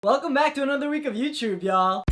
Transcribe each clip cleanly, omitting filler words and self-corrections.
Welcome back to another week of YouTube, y'all.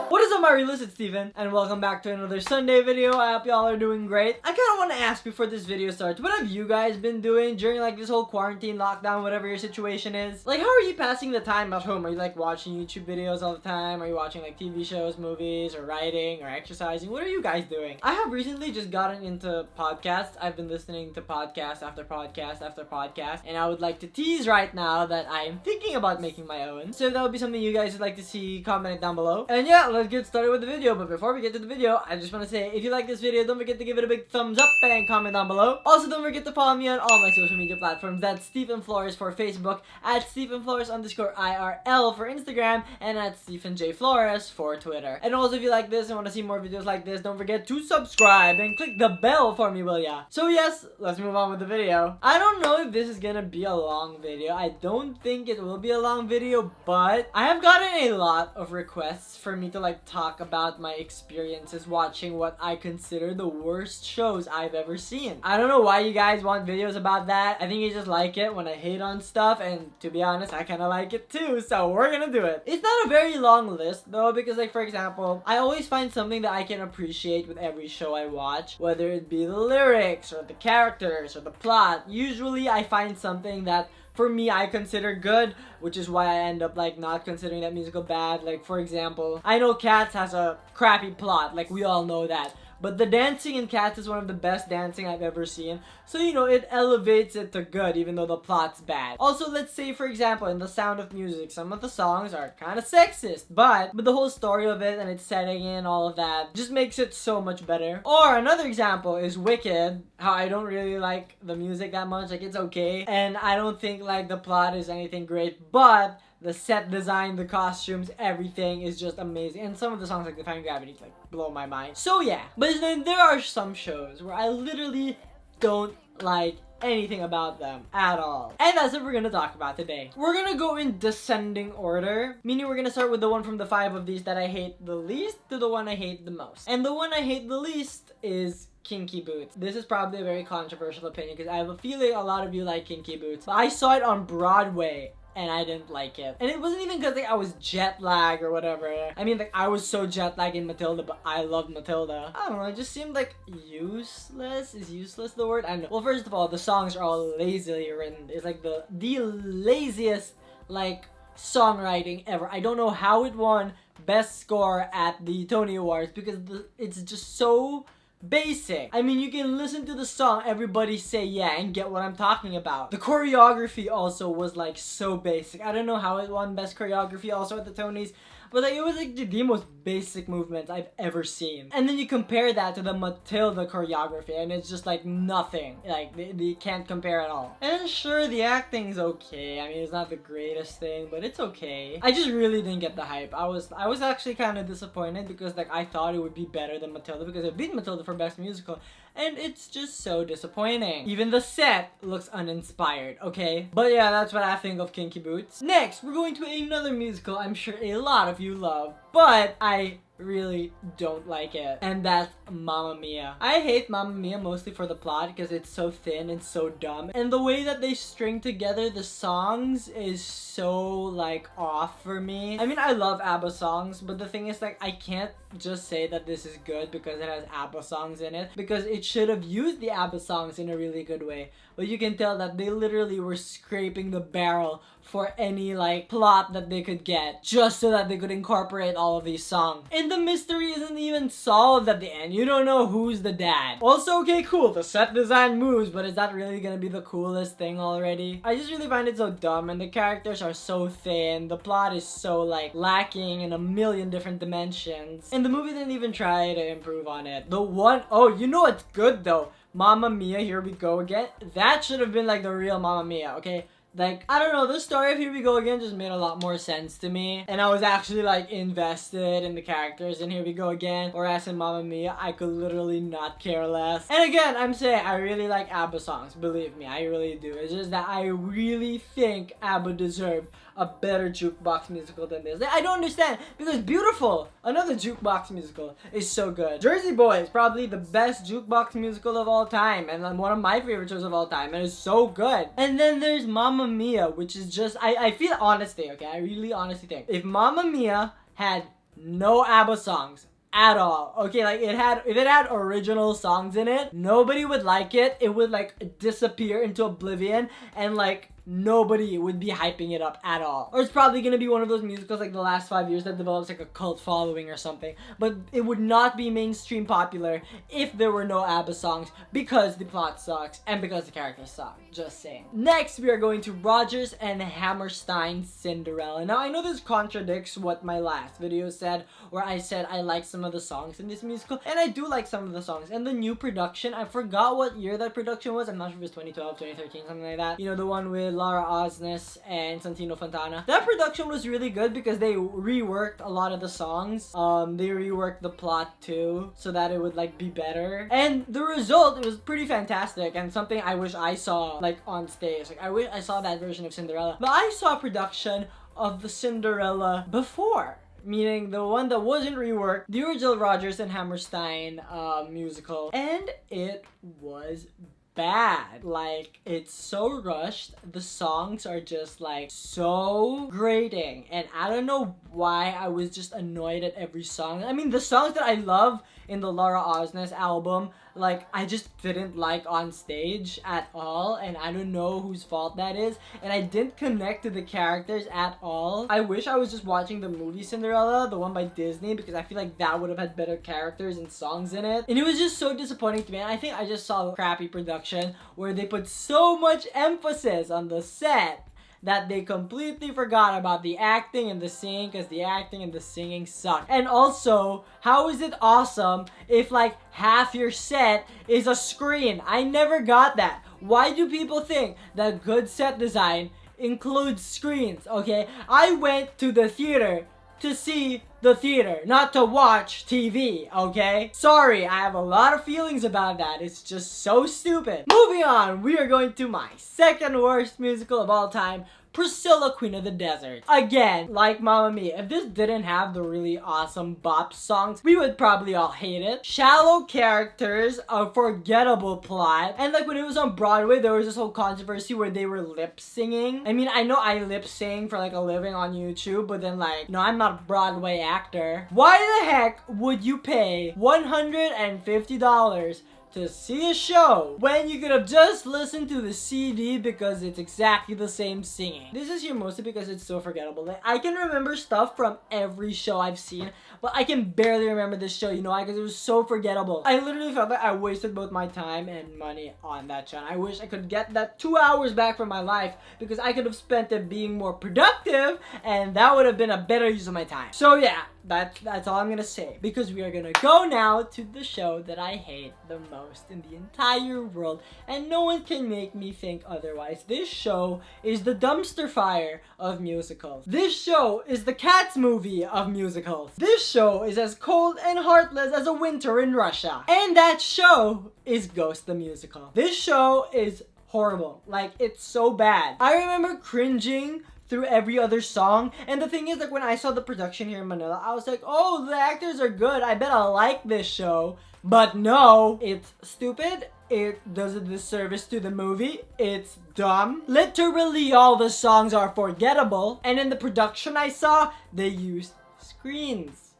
What is up, my reelers? It's Steven, and welcome back to another Sunday video. I hope y'all are doing great. I kind of want to ask before this video starts, what have you guys been doing during like this whole quarantine, lockdown, whatever your situation is? Like, how are you passing the time at home? Are you like watching YouTube videos all the time? Are you watching like TV shows, movies, or writing, or exercising? What are you guys doing? I have recently just gotten into podcasts. I've been listening to podcast after podcast after podcast, and I would like to tease right now that I am thinking about making my own. So if that would be something you guys would like to see, comment it down below. And yeah, let's get started with the video. But before we get to the video, I just want to say, if you like this video, don't forget to give it a big thumbs up and comment down below. Also, don't forget to follow me on all my social media platforms. That's Stephen Flores for Facebook, at StephenFlores_IRL for Instagram, and at Stephen J. Flores for Twitter. And also, if you like this and want to see more videos like this, don't forget to subscribe and click the bell for me, will ya? So yes, let's move on with the video. I don't know if this is gonna be a long video. I don't think it will be a long video, but I have gotten a lot of requests for me to like talk about my experiences watching what I consider the worst shows I've ever seen. I don't know why you guys want videos about that. I think you just like it when I hate on stuff, and to be honest, I kind of like it too, so we're gonna do it. It's not a very long list though, because like, for example, I always find something that I can appreciate with every show I watch, whether it be the lyrics or the characters or the plot. Usually I find something that for me I consider good, which is why I end up like not considering that musical bad. Like, for example, I know Cats has a crappy plot, like we all know that, but the dancing in Cats is one of the best dancing I've ever seen. So, you know, it elevates it to good even though the plot's bad. Also, let's say, for example, in The Sound of Music, some of the songs are kind of sexist, but the whole story of it and its setting in, all of that, just makes it so much better. Or another example is Wicked, how I don't really like the music that much, like it's okay, and I don't think like the plot is anything great, but the set design, the costumes, everything is just amazing. And some of the songs like Defying Gravity like blow my mind. So yeah, but then there are some shows where I literally don't like anything about them at all. And that's what we're gonna talk about today. We're gonna go in descending order, meaning we're gonna start with the one from the 5 of these that I hate the least to the one I hate the most. And the one I hate the least is Kinky Boots. This is probably a very controversial opinion because I have a feeling a lot of you like Kinky Boots. But I saw it on Broadway and I didn't like it. And it wasn't even because like I was jet lagged or whatever. I mean, like, I was so jet lagged in Matilda, but I loved Matilda. I don't know, it just seemed like useless. Is useless the word? I don't know. Well, first of all, the songs are all lazily written. It's like the laziest like songwriting ever. I don't know how it won Best Score at the Tony Awards because it's just so basic. I mean, you can listen to the song, everybody say yeah, and get what I'm talking about. The choreography also was like so basic. I don't know how it won Best Choreography also at the Tonys, but like, it was like the most basic movements I've ever seen. And then you compare that to the Matilda choreography and it's just like nothing. Like, they can't compare at all. And sure, the acting's okay. I mean, it's not the greatest thing, but it's okay. I just really didn't get the hype. I was actually kind of disappointed because like I thought it would be better than Matilda because it beat Matilda for Best Musical. And it's just so disappointing. Even the set looks uninspired, okay? But yeah, that's what I think of Kinky Boots. Next, we're going to another musical I'm sure a lot of you love, but I really don't like it, and that's Mamma Mia. I hate Mamma Mia mostly for the plot because it's so thin and so dumb, and the way that they string together the songs is so like off for me. I mean, I love ABBA songs, but the thing is like I can't just say that this is good because it has ABBA songs in it, because it should have used the ABBA songs in a really good way. But you can tell that they literally were scraping the barrel for any like plot that they could get just so that they could incorporate all of these songs. And the mystery isn't even solved at the end. You don't know who's the dad. Also, okay, cool, the set design moves, but is that really gonna be the coolest thing already? I just really find it so dumb, and the characters are so thin. The plot is so like lacking in a million different dimensions. And the movie didn't even try to improve on it. Oh, you know what's good though? Mamma Mia, Here We Go Again. That should have been like the real Mamma Mia, okay? Like, I don't know, the story of Here We Go Again just made a lot more sense to me. And I was actually like invested in the characters in Here We Go Again. Whereas in Mamma Mia, I could literally not care less. And again, I'm saying I really like ABBA songs. Believe me, I really do. It's just that I really think ABBA deserved a better jukebox musical than this. I don't understand, because Beautiful, another jukebox musical, is so good. Jersey Boy is probably the best jukebox musical of all time, and one of my favorite shows of all time, and it's so good. And then there's Mamma Mia, which is just, I feel honestly, okay, I really honestly think, if Mamma Mia had no ABBA songs at all, okay, like if it had original songs in it, nobody would like it. It would like disappear into oblivion, and like nobody would be hyping it up at all. Or it's probably gonna be one of those musicals like the last 5 years that develops like a cult following or something. But it would not be mainstream popular if there were no ABBA songs, because the plot sucks and because the characters suck. Just saying. Next, we are going to Rodgers and Hammerstein's Cinderella. Now, I know this contradicts what my last video said, where I said I like some of the songs in this musical, and I do like some of the songs. And the new production, I forgot what year that production was. I'm not sure if it was 2012, 2013, something like that. You know, the one with Laura Osnes and Santino Fontana. That production was really good because they reworked a lot of the songs. They reworked the plot too, so that it would like be better. And the result, it was pretty fantastic, and something I wish I saw like on stage. Like I wish I saw that version of Cinderella. But I saw a production of the Cinderella before, meaning the one that wasn't reworked, the original Rodgers and Hammerstein musical, and it was bad. Like, it's so rushed. The songs are just like so grating, and I don't know why I was just annoyed at every song. I mean, the songs that I love in the Laura Osnes album, like, I just didn't like on stage at all, and I don't know whose fault that is, and I didn't connect to the characters at all. I wish I was just watching the movie Cinderella, the one by Disney, because I feel like that would have had better characters and songs in it, and it was just so disappointing to me. And I think I just saw a crappy production where they put so much emphasis on the set that they completely forgot about the acting and the singing, because the acting and the singing suck. And also, how is it awesome if like half your set is a screen? I never got that. Why do people think that good set design includes screens? Okay, I went to the theater to see the theater, not to watch TV, okay? Sorry, I have a lot of feelings about that. It's just so stupid. Moving on, we are going to my second worst musical of all time, Priscilla, Queen of the Desert. Again, like Mamma Mia, if this didn't have the really awesome bop songs, we would probably all hate it. Shallow characters, a forgettable plot, and like when it was on Broadway, there was this whole controversy where they were lip singing. I mean, I know I lip sing for like a living on YouTube, but then like, no, I'm not a Broadway actor. Why the heck would you pay $150 to see a show when you could have just listened to the CD, because it's exactly the same singing? This is here mostly because it's so forgettable. Like, I can remember stuff from every show I've seen, but I can barely remember this show, you know why? Because it was so forgettable. I literally felt like I wasted both my time and money on that show. I wish I could get that 2 hours back from my life, because I could have spent it being more productive, and that would have been a better use of my time. So yeah, that's all I'm gonna say, because we are gonna go now to the show that I hate the most in the entire world, and no one can make me think otherwise. This show is the dumpster fire of musicals. This show is the Cats movie of musicals. This show is as cold and heartless as a winter in Russia. And that show is Ghost the Musical. This show is horrible. Like, it's so bad. I remember cringing through every other song, and the thing is, like, when I saw the production here in Manila, I was like, oh, the actors are good, I bet I'll like this show. But no, it's stupid, it does a disservice to the movie, it's dumb. Literally all the songs are forgettable, and in the production I saw, they used screens.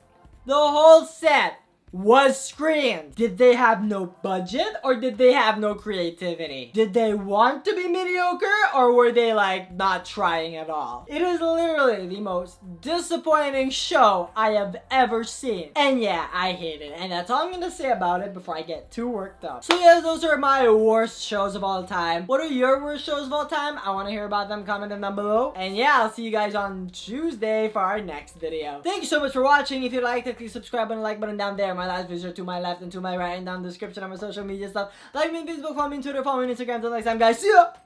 The whole set was screens. Did they have no budget, or did they have no creativity? Did they want to be mediocre, or were they like not trying at all? It is literally the most disappointing show I have ever seen. And yeah, I hate it. And that's all I'm gonna say about it before I get too worked up. So yeah, those are my worst shows of all time. What are your worst shows of all time? I want to hear about them. Comment them down below. And yeah, I'll see you guys on Tuesday for our next video. Thank you so much for watching. If you liked it, click subscribe and the like button down there. My last videos are to my left and to my right, and down in the description of my social media stuff. Like me on Facebook, follow me on Twitter, follow me on Instagram. Until next time, guys. See ya!